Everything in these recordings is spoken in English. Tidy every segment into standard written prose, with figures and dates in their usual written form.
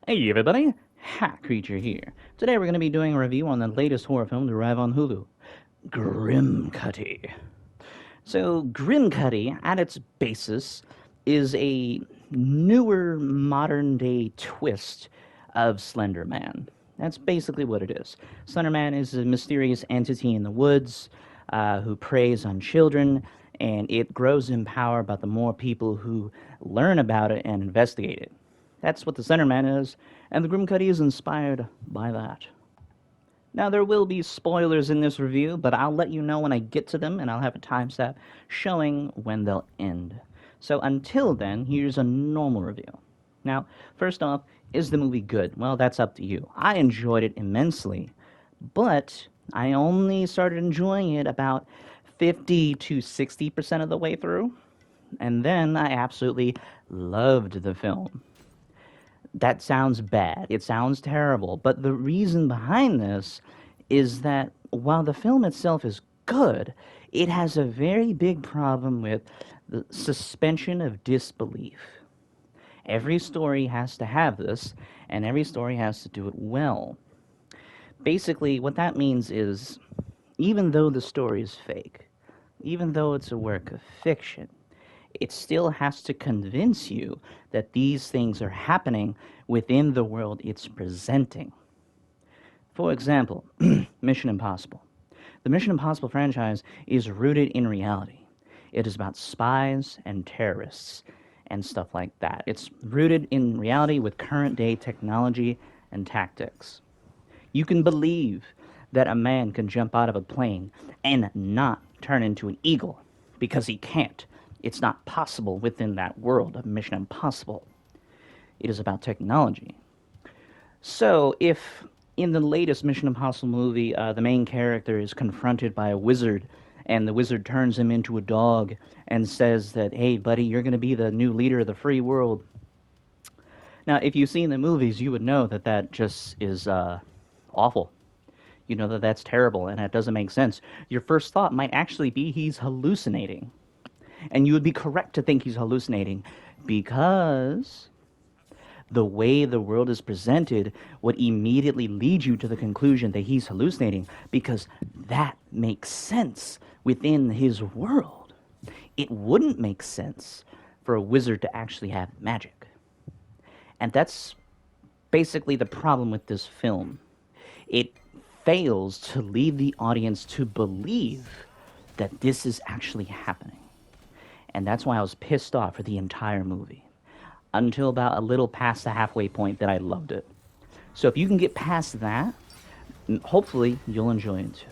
Hey everybody, Hat Creature here. Today we're going to be doing a review on the latest horror film to arrive on Hulu, Grimcutty. So, Grimcutty, at its basis, is a newer modern day twist of Slenderman. That's basically what it is. Slenderman is a mysterious entity in the woods who preys on children, and it grows in power by the more people who learn about it and investigate it. That's what the Slenderman is, and the Grimcutty is inspired by that. Now, there will be spoilers in this review, but I'll let you know when I get to them, and I'll have a timestamp showing when they'll end. So until then, here's a normal review. Now, first off, is the movie good? Well, that's up to you. I enjoyed it immensely, but I only started enjoying it about 50 to 60% of the way through, and then I absolutely loved the film. That sounds bad. It sounds terrible. But the reason behind this is that while the film itself is good, it has a very big problem with the suspension of disbelief. Every story has to have this, and every story has to do it well. Basically, what that means is even though the story is fake, even though it's a work of fiction, it still has to convince you that these things are happening within the world it's presenting. For example, Mission Impossible. The Mission Impossible franchise is rooted in reality. It is about spies and terrorists and stuff like that. It's rooted in reality with current day technology and tactics. You can believe that a man can jump out of a plane and not turn into an eagle because he can't. It's not possible within that world of Mission Impossible. It is about technology. So, if in the latest Mission Impossible movie, the main character is confronted by a wizard, and the wizard turns him into a dog and says that, hey, buddy, you're going to be the new leader of the free world. Now, if you've seen the movies, you would know that that just is awful. You know that that's terrible and that doesn't make sense. Your first thought might actually be he's hallucinating. And you would be correct to think he's hallucinating because the way the world is presented would immediately lead you to the conclusion that he's hallucinating because that makes sense within his world. It wouldn't make sense for a wizard to actually have magic. And that's basically the problem with this film. It fails to lead the audience to believe that this is actually happening. And that's why I was pissed off for the entire movie. Until about a little past the halfway point that I loved it. So if you can get past that, hopefully you'll enjoy it too.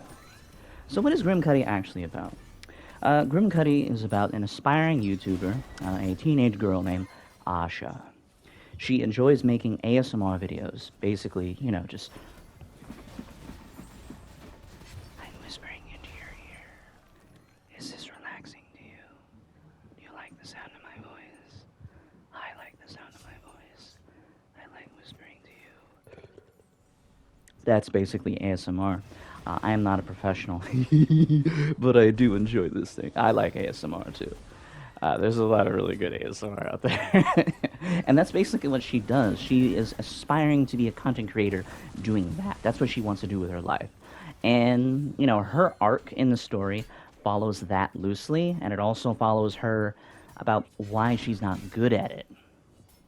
So what is Grimcutty actually about? Grimcutty is about an aspiring YouTuber, a teenage girl named Asha. She enjoys making ASMR videos. Basically, just I'm whispering into your ear. Is this relaxing to you? Do you like the sound of my voice? I like the sound of my voice. I like whispering to you. That's basically ASMR. I am not a professional, but I do enjoy this thing. I like ASMR too. There's a lot of really good ASMR out there. And that's basically what she does. She is aspiring to be a content creator doing that. That's what she wants to do with her life. And, her arc in the story follows that loosely, and it also follows her about why she's not good at it.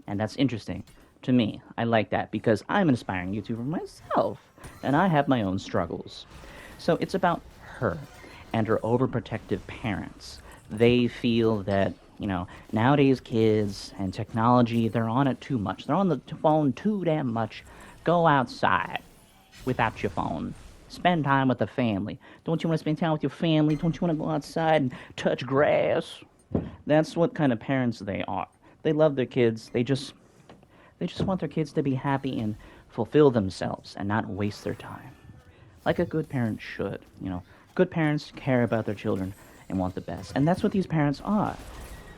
And that's interesting to me. I like that because I'm an aspiring YouTuber myself, and I have my own struggles. So it's about her and her overprotective parents. They feel that, nowadays kids and technology, they're on it too much. They're on the phone too damn much. Go outside without your phone. Spend time with the family. Don't you want to spend time with your family? Don't you want to go outside and touch grass? That's what kind of parents they are. They love their kids. They just want their kids to be happy and fulfill themselves and not waste their time. Like a good parent should, Good parents care about their children and want the best. And that's what these parents are.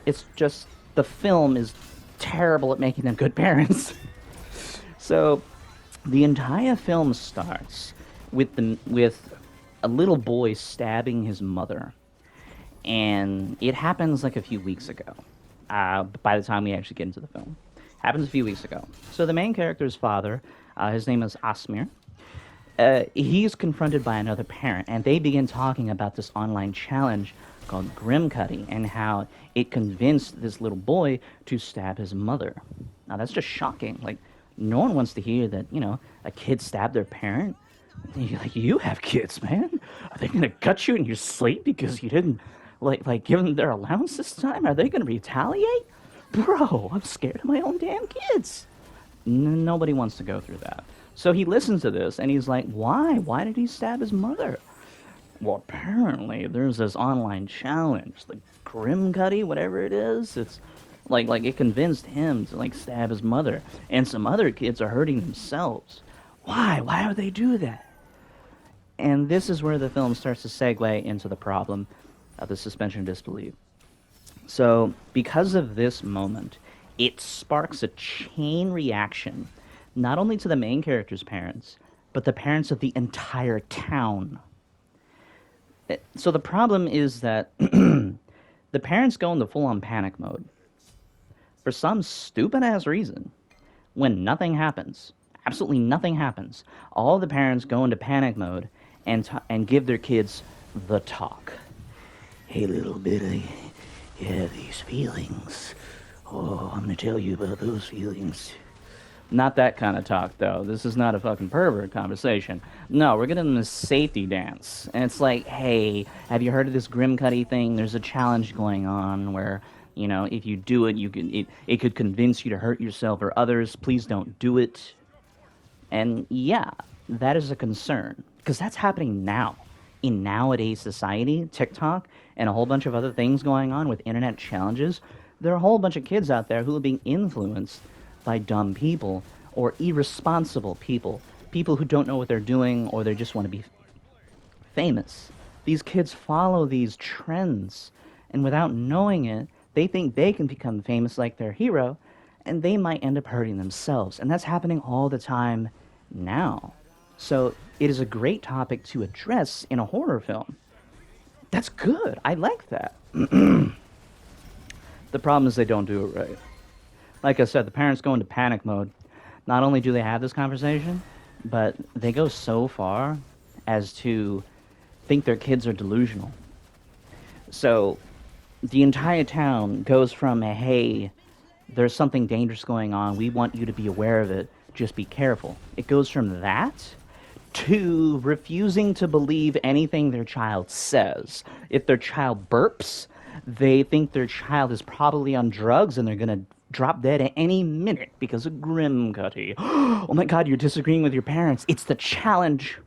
It's just the film is terrible at making them good parents. So the entire film starts with a little boy stabbing his mother, and it happens like a few weeks ago. By the time we actually get into the film, Happens a few weeks ago. So the main character's father, his name is Asmir. He's confronted by another parent, and they begin talking about this online challenge called Grimcutty and how it convinced this little boy to stab his mother. Now that's just shocking. Like, no one wants to hear that, a kid stabbed their parent. You're like, you have kids, man. Are they gonna cut you in your sleep because you didn't like give them their allowance this time? Are they gonna retaliate? Bro, I'm scared of my own damn kids. Nobody wants to go through that. So he listens to this and he's like, why? Why did he stab his mother? Well, apparently there's this online challenge, the Grimcutty, whatever it is. It's like it convinced him to like stab his mother, and some other kids are hurting themselves. Why? Why would they do that? And this is where the film starts to segue into the problem of the suspension of disbelief. So, because of this moment, it sparks a chain reaction, not only to the main character's parents, but the parents of the entire town. So the problem is that the parents go into full-on panic mode. For some stupid-ass reason, when nothing happens, absolutely nothing happens, all the parents go into panic mode and give their kids the talk. Hey, little bitty, you have these feelings. Oh, I'm going to tell you about those feelings. Not that kind of talk, though. This is not a fucking pervert conversation. No, we're getting this safety dance. And it's like, hey, have you heard of this Grimcutty thing? There's a challenge going on where, if you do it, it could convince you to hurt yourself or others. Please don't do it. And yeah, that is a concern. Because that's happening now. In nowadays society, TikTok, and a whole bunch of other things going on with internet challenges, there are a whole bunch of kids out there who are being influenced by dumb people or irresponsible people who don't know what they're doing or they just want to be famous. These kids follow these trends, and without knowing it, they think they can become famous like their hero, and they might end up hurting themselves. And that's happening all the time now. So it is a great topic to address in a horror film. That's good. I like that. The problem is they don't do it right. Like I said, the parents go into panic mode. Not only do they have this conversation, but they go so far as to think their kids are delusional. So the entire town goes from a, hey, there's something dangerous going on, we want you to be aware of it, just be careful. It goes from that to refusing to believe anything their child says. If their child burps, they think their child is probably on drugs and they're going to drop dead at any minute because of Grimcutty. Oh my god, you're disagreeing with your parents. It's the challenge.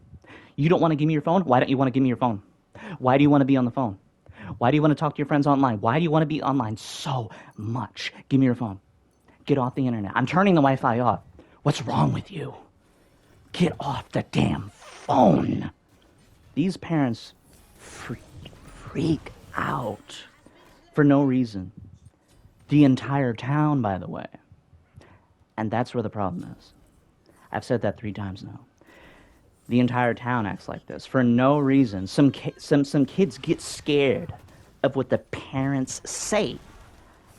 You don't want to give me your phone? Why don't you want to give me your phone? Why do you want to be on the phone? Why do you want to talk to your friends online? Why do you want to be online so much? Give me your phone. Get off the internet. I'm turning the Wi-Fi off. What's wrong with you? Get off the damn phone. These parents freak out for no reason. The entire town, by the way. And that's where the problem is. I've said that 3 times now. The entire town acts like this for no reason. Some kids get scared of what the parents say.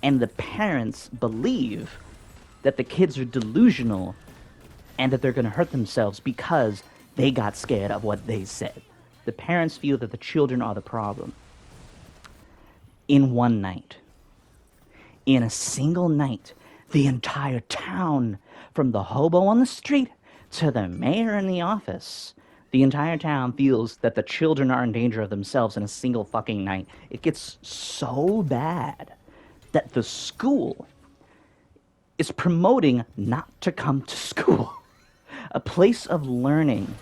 And the parents believe that the kids are delusional and that they're going to hurt themselves because they got scared of what they said. The parents feel that the children are the problem. In one night, in a single night, the entire town, from the hobo on the street to the mayor in the office, the entire town feels that the children are in danger of themselves in a single fucking night. It gets so bad that the school is promoting not to come to school. A place of learning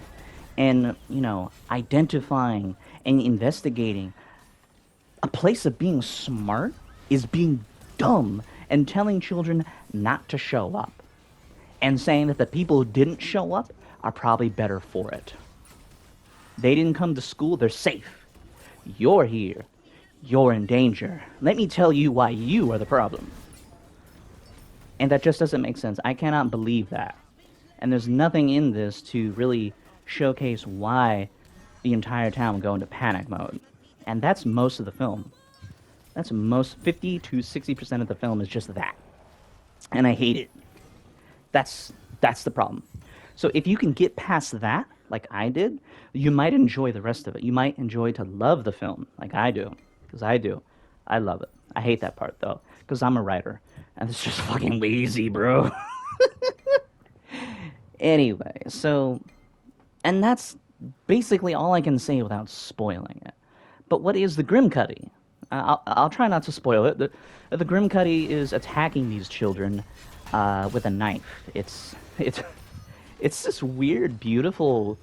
and, identifying and investigating. A place of being smart is being dumb and telling children not to show up. And saying that the people who didn't show up are probably better for it. They didn't come to school, they're safe. You're here. You're in danger. Let me tell you why you are the problem. And that just doesn't make sense. I cannot believe that. And there's nothing in this to really showcase why the entire town would go into panic mode. And that's most of the film. That's 50 to 60% of the film is just that. And I hate it. That's that's the problem. So if you can get past that, like I did, you might enjoy the rest of it. You might enjoy to love the film, like I do, because I do. I love it. I hate that part though, because I'm a writer, and it's just fucking lazy, bro. Anyway, so and that's basically all I can say without spoiling it. But what is the Grimcutty? I'll try not to spoil it. The Grimcutty is attacking these children with a knife. It's this weird, beautiful,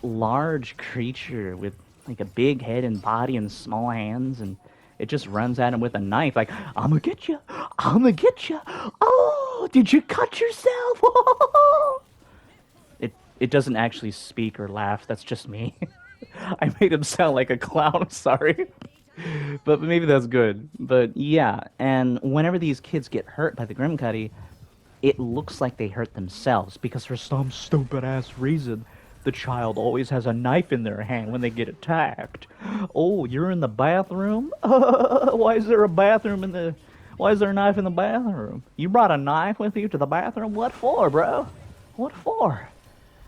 large creature with like a big head and body and small hands, and it just runs at him with a knife, like "I'm gonna get you, I'm gonna get you." Oh, did you cut yourself? It doesn't actually speak or laugh. That's just me. I made him sound like a clown. Sorry. But maybe that's good. But yeah, and whenever these kids get hurt by the Grimcutty, it looks like they hurt themselves because for some stupid ass reason, the child always has a knife in their hand when they get attacked. Oh, you're in the bathroom? Why is there a bathroom in the? Why is there a knife in the bathroom? You brought a knife with you to the bathroom? What for, bro? What for?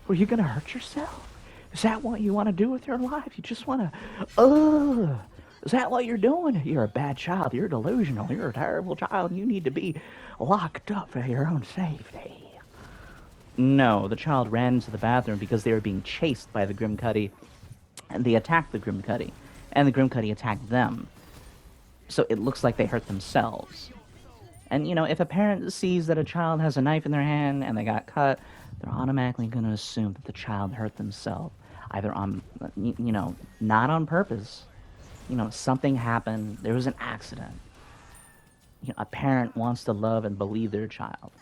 Were you gonna hurt yourself? Is that what you want to do with your life? You just want to, is that what you're doing? You're a bad child. You're delusional. You're a terrible child. You need to be locked up for your own safety. No, the child ran into the bathroom because they were being chased by the Grimcutty, and they attacked the Grimcutty, and the Grimcutty attacked them. So it looks like they hurt themselves. And, you know, if a parent sees that a child has a knife in their hand and they got cut, they're automatically going to assume that the child hurt themselves. Either on, you know, not on purpose. You know, something happened. There was an accident. You know, a parent wants to love and believe their child.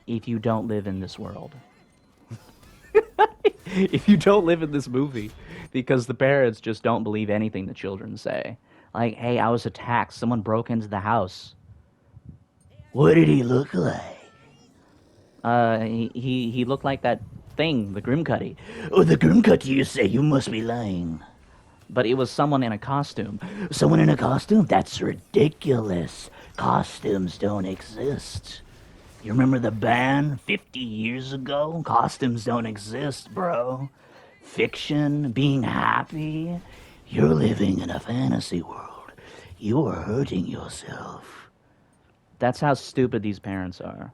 If you don't live in this world. If you don't live in this movie. Because the parents just don't believe anything the children say. Like, hey, I was attacked. Someone broke into the house. What did he look like? He looked like that thing, the Grimcutty. Oh, the Grimcutty, you say? You must be lying. But it was someone in a costume. Someone in a costume? That's ridiculous. Costumes don't exist. You remember the band 50 years ago? Costumes don't exist, bro. Fiction, being happy. You're living in a fantasy world. You are hurting yourself. That's how stupid these parents are.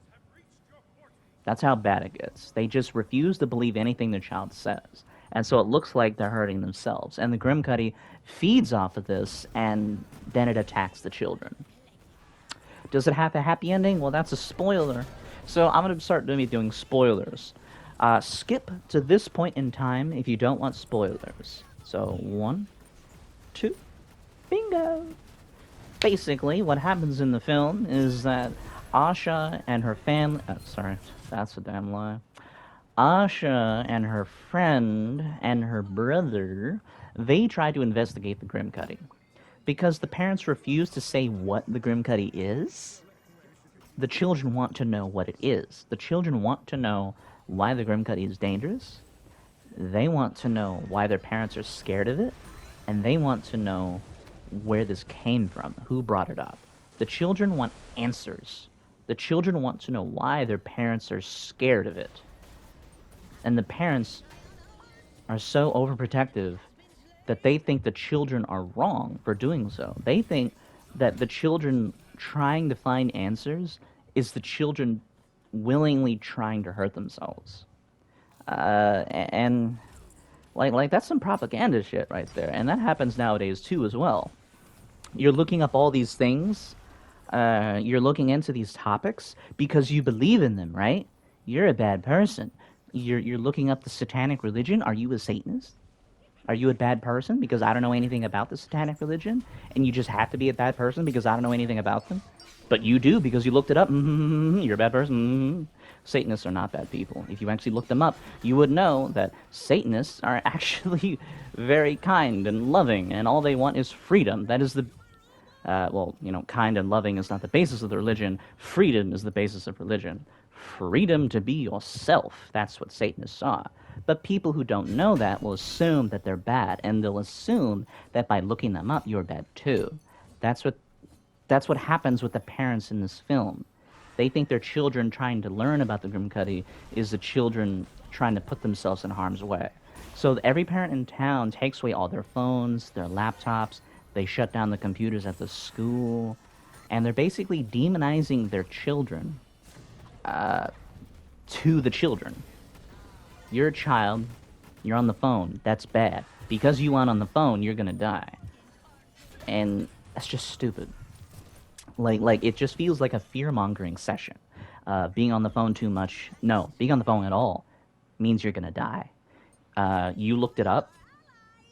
That's how bad it gets. They just refuse to believe anything their child says. And so it looks like they're hurting themselves. And the Grimcutty feeds off of this, and then it attacks the children. Does it have a happy ending? Well, that's a spoiler. So I'm going to start doing spoilers. Skip to this point in time if you don't want spoilers. So 1, 2, bingo! Basically, what happens in the film is that Asha and her family... sorry, that's a damn lie. Asha and her friend and her brother, they try to investigate the Grimcutty. Because the parents refuse to say what the Grimcutty is, the children want to know what it is. The children want to know why the Grimcutty is dangerous. They want to know why their parents are scared of it. And they want to know where this came from, who brought it up. The children want answers. The children want to know why their parents are scared of it. And the parents are so overprotective that they think the children are wrong for doing so. They think that the children trying to find answers is the children willingly trying to hurt themselves. And like that's some propaganda shit right there. And that happens nowadays too as well. You're looking up all these things. You're looking into these topics because you believe in them, right? You're a bad person. You're looking up the satanic religion. Are you a Satanist? Are you a bad person because I don't know anything about the satanic religion? And you just have to be a bad person because I don't know anything about them? But you do because you looked it up. You're a bad person. Satanists are not bad people. If you actually looked them up, you would know that Satanists are actually very kind and loving, and all they want is freedom. That is the... well, you know, kind and loving is not the basis of the religion. Freedom is the basis of religion. Freedom to be yourself. That's what Satanists are. But people who don't know that will assume that they're bad, and they'll assume that by looking them up, you're bad too. That's what happens with the parents in this film. They think their children trying to learn about the Grimcutty is the children trying to put themselves in harm's way. So every parent in town takes away all their phones, their laptops, they shut down the computers at the school, and they're basically demonizing their children to the children. You're a child, you're on the phone, that's bad. Because you went on the phone, you're gonna die. And that's just stupid. Like it just feels like a fear-mongering session. Being on the phone too much, no, being on the phone at all means you're gonna die. You looked it up,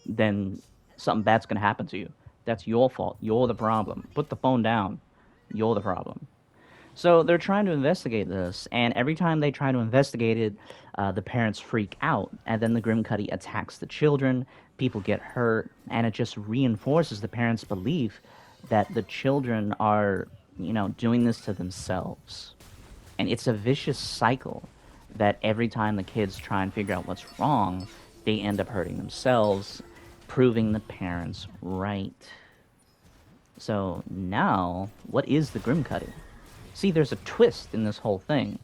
then something bad's gonna happen to you. That's your fault. You're the problem. Put the phone down. You're the problem. So they're trying to investigate this, and every time they try to investigate it, the parents freak out, and then the Grimcutty attacks the children, people get hurt, and it just reinforces the parents' belief that the children are, doing this to themselves. And it's a vicious cycle that every time the kids try and figure out what's wrong, they end up hurting themselves, proving the parents right. So now, what is the Grimcutty? See, there's a twist in this whole thing.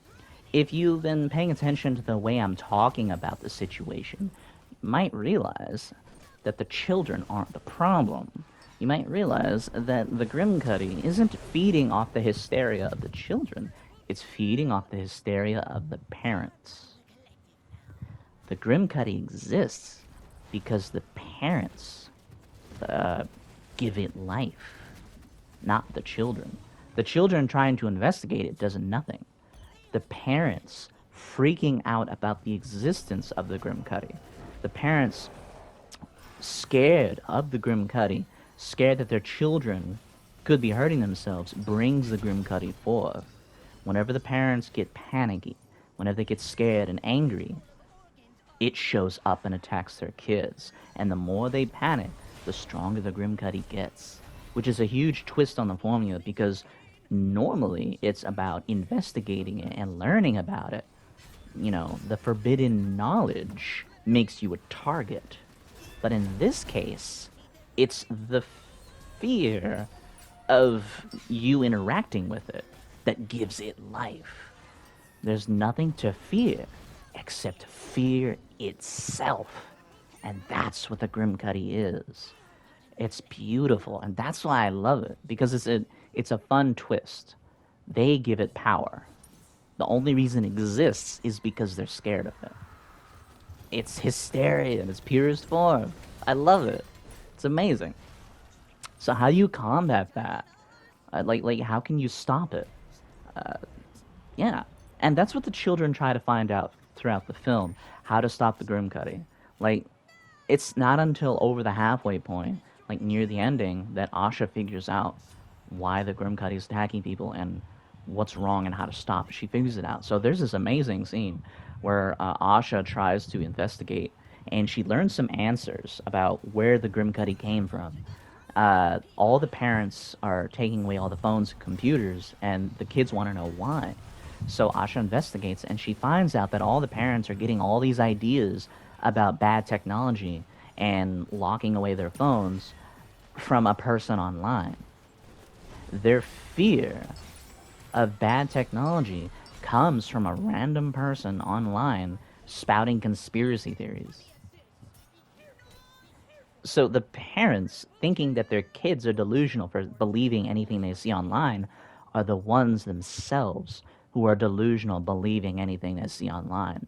If you've been paying attention to the way I'm talking about the situation, you might realize that the children aren't the problem. You might realize that the Grimcutty isn't feeding off the hysteria of the children, it's feeding off the hysteria of the parents. The Grimcutty exists because the parents give it life, not the children. The children trying to investigate it does nothing. The parents freaking out about the existence of the Grimcutty. The parents scared of the Grimcutty, scared that their children could be hurting themselves, brings the Grimcutty forth. Whenever the parents get panicky, whenever they get scared and angry, it shows up and attacks their kids. And the more they panic, the stronger the Grimcutty gets. Which is a huge twist on the formula because normally it's about investigating it and learning about it. The forbidden knowledge makes you a target. But in this case, it's the fear of you interacting with it that gives it life. There's nothing to fear except fear itself. And that's what the Grimcutty is. It's beautiful, and that's why I love it, because it's a fun twist. They give it power. The only reason it exists is because they're scared of it. It's hysteria in its purest form. I love it. It's amazing. So how do you combat that? Like how can you stop it? Yeah, and that's what the children try to find out throughout the film: how to stop the Grimcutty. Like, it's not until over the halfway point, like near the ending, that Asha figures out why the Grimcutty is attacking people and what's wrong and how to stop it. She figures it out. So there's this amazing scene where Asha tries to investigate, and she learns some answers about where the Grimcutty came from. All the parents are taking away all the phones and computers, and the kids want to know why. So Asha investigates, and she finds out that all the parents are getting all these ideas about bad technology and locking away their phones from a person online. Their fear of bad technology comes from a random person online spouting conspiracy theories. So the parents, thinking that their kids are delusional for believing anything they see online, are the ones themselves who are delusional believing anything they see online.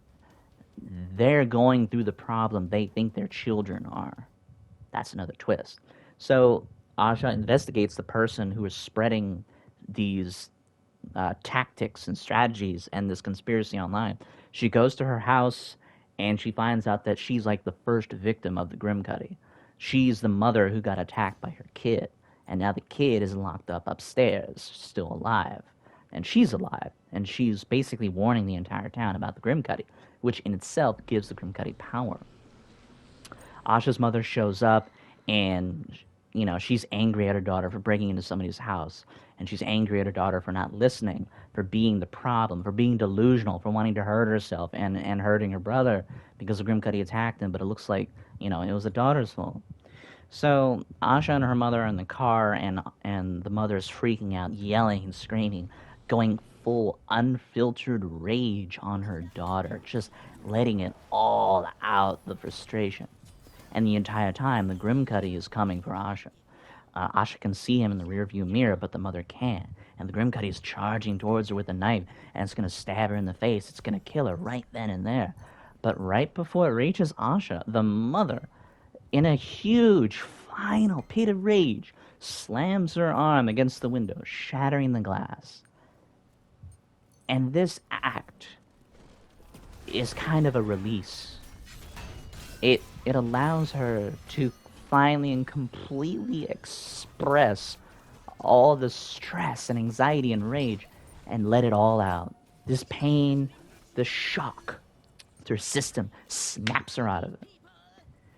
They're going through the problem they think their children are. That's another twist. So Asha investigates the person who is spreading these tactics and strategies and this conspiracy online. She goes to her house and she finds out that she's like the first victim of the Grimcutty. She's the mother who got attacked by her kid, and now the kid is locked up upstairs, still alive. And she's alive, and she's basically warning the entire town about the Grimcutty, which in itself gives the Grimcutty power. Asha's mother shows up, and she's angry at her daughter for breaking into somebody's house, and she's angry at her daughter for not listening, for being the problem, for being delusional, for wanting to hurt herself and hurting her brother because the Grimcutty attacked him, but it looks like, it was the daughter's fault. So Asha and her mother are in the car, and the mother's freaking out, yelling and screaming, going full, unfiltered rage on her daughter, just letting it all out, the frustration. And the entire time, the Grimcutty is coming for Asha. Asha can see him in the rearview mirror, but the mother can't. And the Grimcutty is charging towards her with a knife, and it's going to stab her in the face. It's going to kill her right then and there. But right before it reaches Asha, the mother, in a huge final pit of rage, slams her arm against the window, shattering the glass. And this act is kind of a release. It allows her to finally and completely express all the stress and anxiety and rage and let it all out. This pain, the shock, her system snaps her out of it.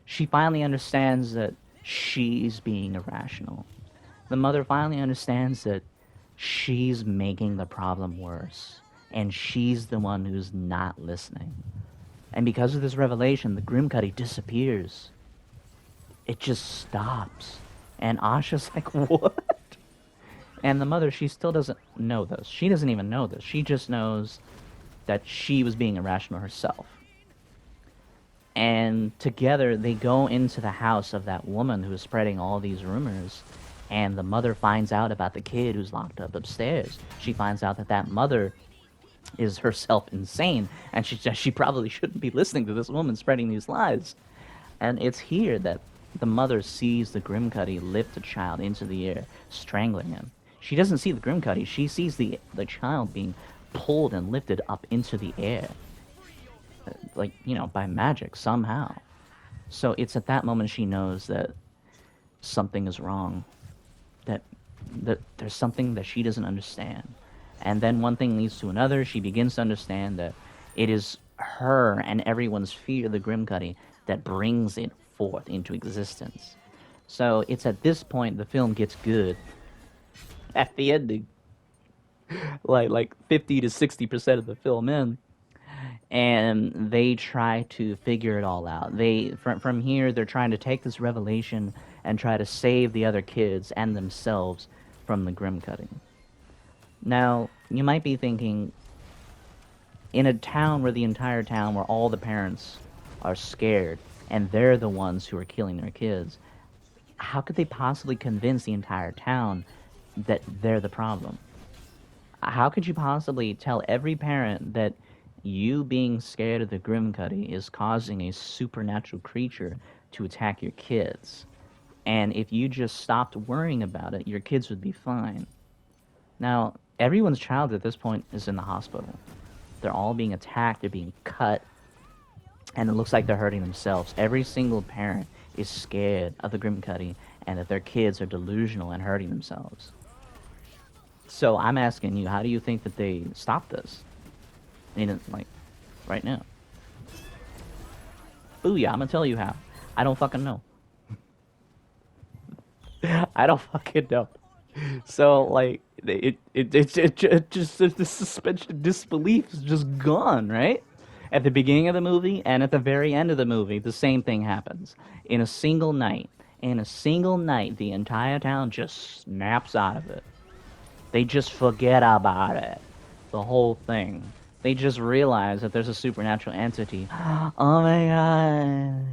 She finally understands that she's being irrational. The mother finally understands that she's making the problem worse, and she's the one who's not listening. And because of this revelation, the Grimcutty disappears. It just stops. And Asha's like, what? And the mother, she still doesn't know this. She doesn't even know this. She just knows that she was being irrational herself. And together, they go into the house of that woman who is spreading all these rumors. And the mother finds out about the kid who's locked up upstairs. She finds out that that mother is herself insane, and she probably shouldn't be listening to this woman spreading these lies. And it's here that the mother sees the Grimcutty lift a child into the air, strangling him. She doesn't see the Grimcutty. She sees the child being pulled and lifted up into the air. Like, by magic, somehow. So it's at that moment she knows that something is wrong. That there's something that she doesn't understand. And then one thing leads to another. She begins to understand that it is her and everyone's fear of the Grimcutty that brings it forth into existence. So it's at this point the film gets good. At the ending, like 50 to 60% of the film in, and they try to figure it all out. From here, they're trying to take this revelation and try to save the other kids and themselves from the Grimcutty. Now, you might be thinking, in a town where all the parents are scared, and they're the ones who are killing their kids, how could they possibly convince the entire town that they're the problem? How could you possibly tell every parent that you being scared of the Grimcutty is causing a supernatural creature to attack your kids? And if you just stopped worrying about it, your kids would be fine. Now, everyone's child at this point is in the hospital. They're all being attacked, they're being cut, and it looks like they're hurting themselves. Every single parent is scared of the Grimcutty and that their kids are delusional and hurting themselves. So I'm asking you, how do you think that they stop this? Right now. Booyah, I'm gonna tell you how. I don't fucking know. I don't fucking know. So, it's just the suspension of disbelief is just gone, right? At the beginning of the movie and at the very end of the movie, the same thing happens. In a single night, the entire town just snaps out of it. They just forget about it. The whole thing. They just realize that there's a supernatural entity. Oh my god.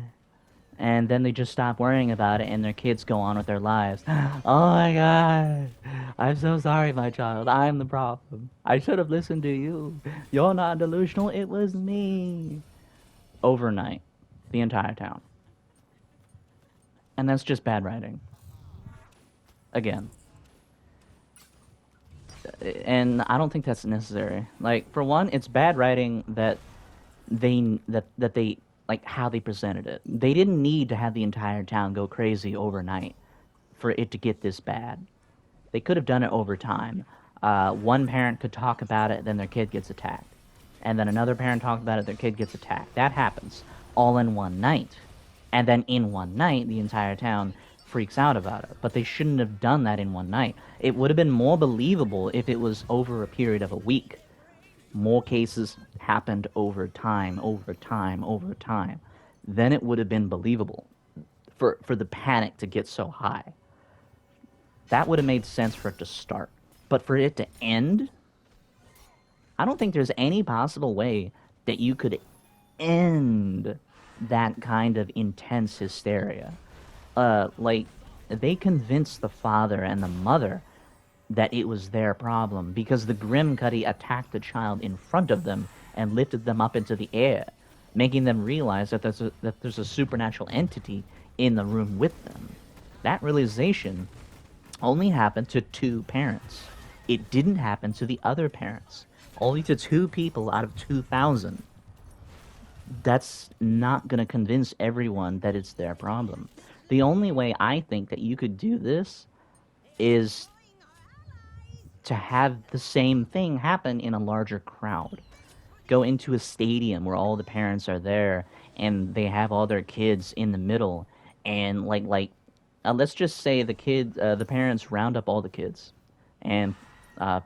And then they just stop worrying about it and their kids go on with their lives. Oh my god. I'm so sorry, my child. I'm the problem. I should have listened to you. You're not delusional. It was me. Overnight. The entire town. And that's just bad writing. Again. And I don't think that's necessary. Like, for one, it's bad writing that they like how they presented it. They didn't need to have the entire town go crazy overnight for it to get this bad. They could have done it over time. One parent could talk about it, then their kid gets attacked. And then another parent talks about it, their kid gets attacked. That happens all in one night. And then in one night, the entire town freaks out about it. But they shouldn't have done that in one night. It would have been more believable if it was over a period of a week. More cases happened over time. Then it would have been believable for the panic to get so high. That would have made sense for it to start. But for it to end, I don't think there's any possible way that you could end that kind of intense hysteria. Like, they convinced the father and the mother that it was their problem because the Grimcutty attacked the child in front of them and lifted them up into the air, making them realize that there's a supernatural entity in the room with them. That realization only happened to two parents. It didn't happen to the other parents. Only to two people out of 2,000. That's not going to convince everyone that it's their problem. The only way I think that you could do this is to have the same thing happen in a larger crowd. Go into a stadium where all the parents are there and they have all their kids in the middle, and let's just say the parents round up all the kids and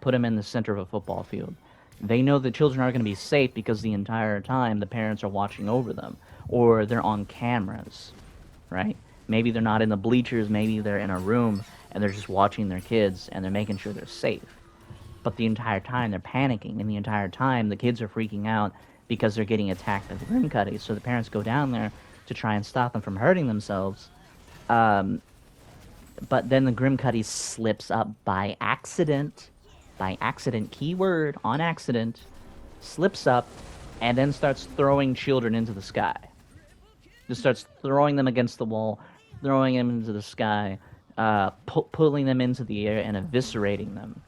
put them in the center of a football field. They know the children are going to be safe because the entire time the parents are watching over them, or they're on cameras, right? Maybe they're not in the bleachers, maybe they're in a room and they're just watching their kids and they're making sure they're safe. But the entire time they're panicking, and the entire time the kids are freaking out because they're getting attacked by the Grimcutty. So the parents go down there to try and stop them from hurting themselves. Um, but then the Grimcutty slips up by accident, keyword on accident, slips up, and then starts throwing children into the sky. Just starts throwing them against the wall, throwing them into the sky, pulling them into the air, and eviscerating them.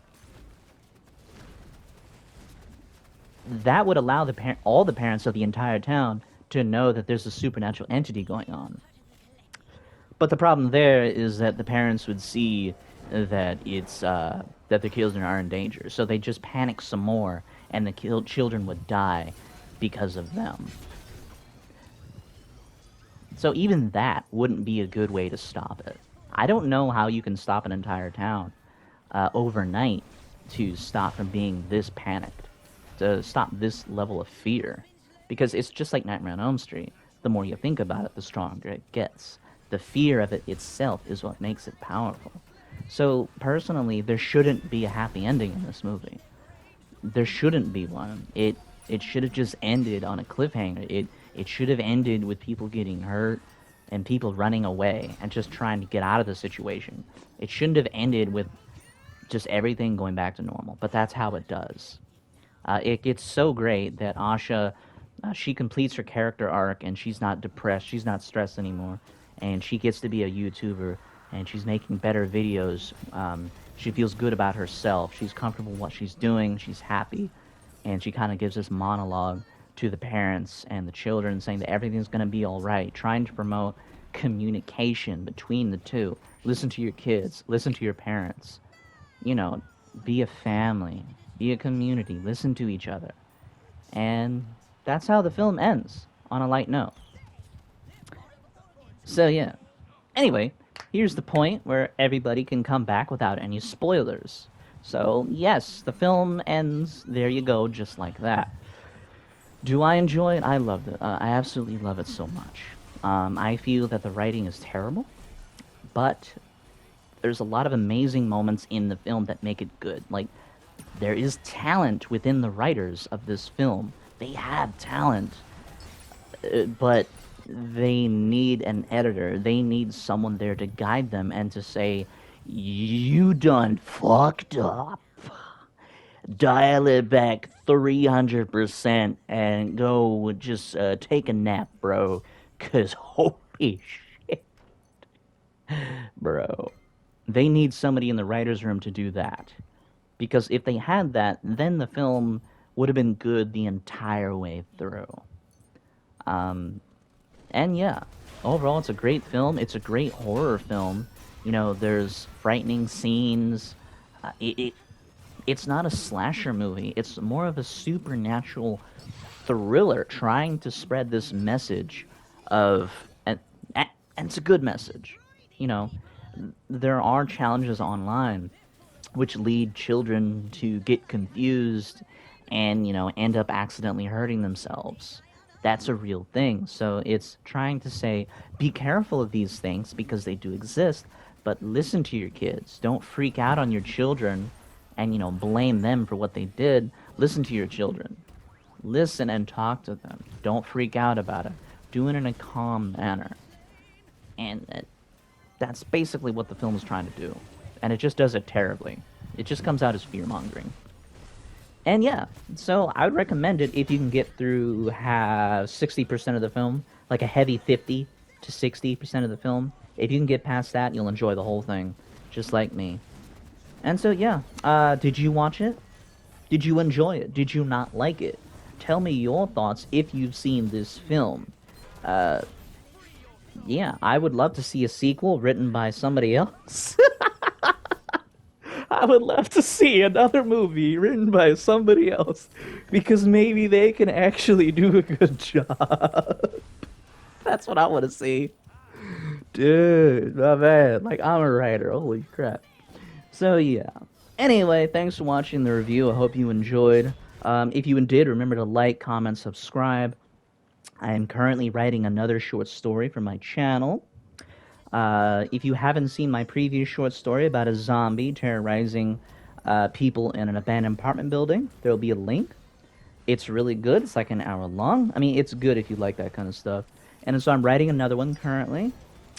That would allow all the parents of the entire town to know that there's a supernatural entity going on. But the problem there is that the parents would see that that their children are in danger, so they just panic some more, and the children would die because of them. So even that wouldn't be a good way to stop it. I don't know how you can stop an entire town overnight to stop from being this panicked, to stop this level of fear, because it's just like Nightmare on Elm Street. The more you think about it, the stronger it gets. The fear of it itself is what makes it powerful. So personally, there shouldn't be a happy ending in this movie. There shouldn't be one. It should have just ended on a cliffhanger. It should have ended with people getting hurt and people running away and just trying to get out of the situation. It shouldn't have ended with just everything going back to normal, but that's how it does. It's so great that Asha, she completes her character arc and she's not depressed, she's not stressed anymore, and she gets to be a YouTuber and she's making better videos. She feels good about herself. She's comfortable with what she's doing. She's happy, and she kind of gives this monologue to the parents and the children, saying that everything's going to be all right. Trying to promote communication between the two. Listen to your kids. Listen to your parents. You know, be a family. Be a community. Listen to each other. And that's how the film ends, on a light note. So yeah. Anyway, here's the point where everybody can come back without any spoilers. So, yes, the film ends, there you go, just like that. Do I enjoy it? I loved it. I absolutely love it so much. I feel that the writing is terrible, but there's a lot of amazing moments in the film that make it good. Like, there is talent within the writers of this film. They have talent, but they need an editor. They need someone there to guide them and to say, you done fucked up. Dial it back 300% and go just take a nap, bro. Because holy shit. Bro. They need somebody in the writer's room to do that. Because if they had that, then the film would have been good the entire way through. And yeah, overall, it's a great film. It's a great horror film. You know, there's frightening scenes. It's not a slasher movie. It's more of a supernatural thriller trying to spread this message of... And it's a good message. You know, there are challenges online which lead children to get confused and, you know, end up accidentally hurting themselves. That's a real thing. So it's trying to say, be careful of these things because they do exist, but listen to your kids. Don't freak out on your children and, you know, blame them for what they did. Listen to your children. Listen and talk to them. Don't freak out about it. Do it in a calm manner. And that's basically what the film is trying to do. And it just does it terribly. It just comes out as fear-mongering. And yeah, so I would recommend it if you can get through have 60% of the film, like a heavy 50 to 60% of the film. If you can get past that, you'll enjoy the whole thing, just like me. And so yeah, did you watch it? Did you enjoy it? Did you not like it? Tell me your thoughts if you've seen this film. Uh, yeah, I would love to see a sequel written by somebody else. I would love to see another movie written by somebody else because maybe they can actually do a good job. That's what I want to see. Dude, my man. Like, I'm a writer. Holy crap. So, yeah. Anyway, thanks for watching the review. I hope you enjoyed. If you did, remember to like, comment, subscribe. I am currently writing another short story for my channel. If you haven't seen my previous short story about a zombie terrorizing people in an abandoned apartment building, there'll be a link. It's really good. It's like an hour long. I mean, it's good if you like that kind of stuff. And so I'm writing another one currently.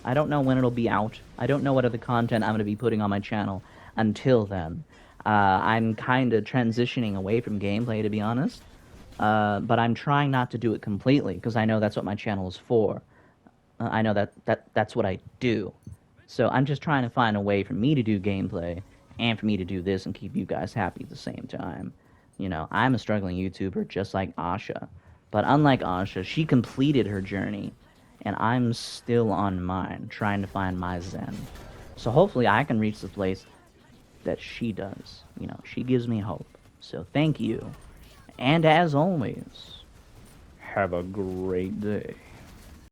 I don't know when it'll be out. I don't know what other content I'm going to be putting on my channel until then. I'm kind of transitioning away from gameplay, to be honest. But I'm trying not to do it completely, because I know that's what my channel is for. I know that's what I do. So I'm just trying to find a way for me to do gameplay, and for me to do this and keep you guys happy at the same time. You know, I'm a struggling YouTuber just like Asha. But unlike Asha, she completed her journey, and I'm still on mine, trying to find my zen. So hopefully I can reach the place that she does. You know, she gives me hope. So thank you. And as always, have a great day.